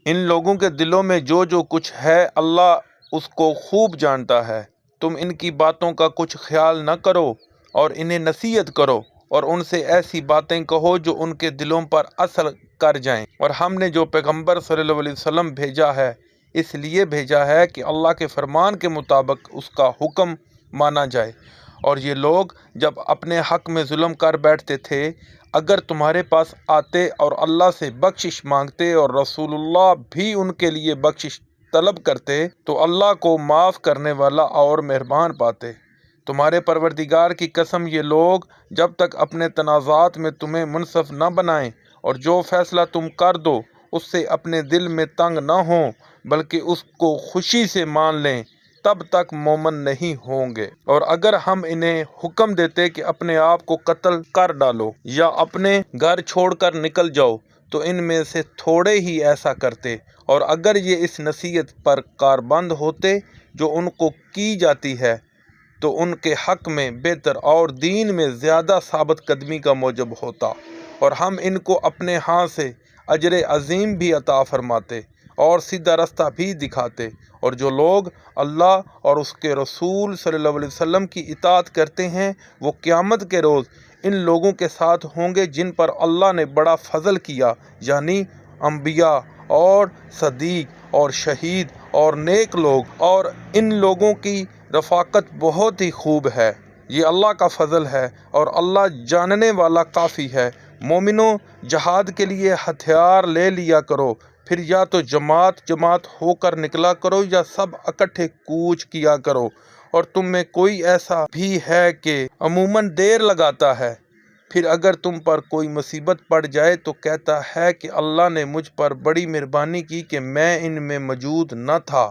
ان لوگوں کے دلوں میں جو کچھ ہے اللہ اس کو خوب جانتا ہے۔ تم ان کی باتوں کا کچھ خیال نہ کرو اور انہیں نصیحت کرو اور ان سے ایسی باتیں کہو جو ان کے دلوں پر اثر کر جائیں۔ اور ہم نے جو پیغمبر صلی اللہ علیہ وسلم بھیجا ہے اس لیے بھیجا ہے کہ اللہ کے فرمان کے مطابق اس کا حکم مانا جائے۔ اور یہ لوگ جب اپنے حق میں ظلم کر بیٹھتے تھے اگر تمہارے پاس آتے اور اللہ سے بخشش مانگتے اور رسول اللہ بھی ان کے لیے بخشش طلب کرتے تو اللہ کو معاف کرنے والا اور مہربان پاتے۔ تمہارے پروردگار کی قسم یہ لوگ جب تک اپنے تنازعات میں تمہیں منصف نہ بنائیں اور جو فیصلہ تم کر دو اس سے اپنے دل میں تنگ نہ ہوں بلکہ اس کو خوشی سے مان لیں تب تک مومن نہیں ہوں گے۔ اور اگر ہم انہیں حکم دیتے کہ اپنے آپ کو قتل کر ڈالو یا اپنے گھر چھوڑ کر نکل جاؤ تو ان میں سے تھوڑے ہی ایسا کرتے، اور اگر یہ اس نصیحت پر کاربند ہوتے جو ان کو کی جاتی ہے تو ان کے حق میں بہتر اور دین میں زیادہ ثابت قدمی کا موجب ہوتا، اور ہم ان کو اپنے ہاں سے اجر عظیم بھی عطا فرماتے اور سیدھا رستہ بھی دکھاتے۔ اور جو لوگ اللہ اور اس کے رسول صلی اللہ علیہ وسلم کی اطاعت کرتے ہیں وہ قیامت کے روز ان لوگوں کے ساتھ ہوں گے جن پر اللہ نے بڑا فضل کیا، یعنی انبیاء اور صدیق اور شہید اور نیک لوگ، اور ان لوگوں کی رفاقت بہت ہی خوب ہے۔ یہ اللہ کا فضل ہے اور اللہ جاننے والا کافی ہے۔ مومنوں، جہاد کے لیے ہتھیار لے لیا کرو، پھر یا تو جماعت جماعت ہو کر نکلا کرو یا سب اکٹھے کوچ کیا کرو۔ اور تم میں کوئی ایسا بھی ہے کہ عموماً دیر لگاتا ہے، پھر اگر تم پر کوئی مصیبت پڑ جائے تو کہتا ہے کہ اللہ نے مجھ پر بڑی مہربانی کی کہ میں ان میں موجود نہ تھا۔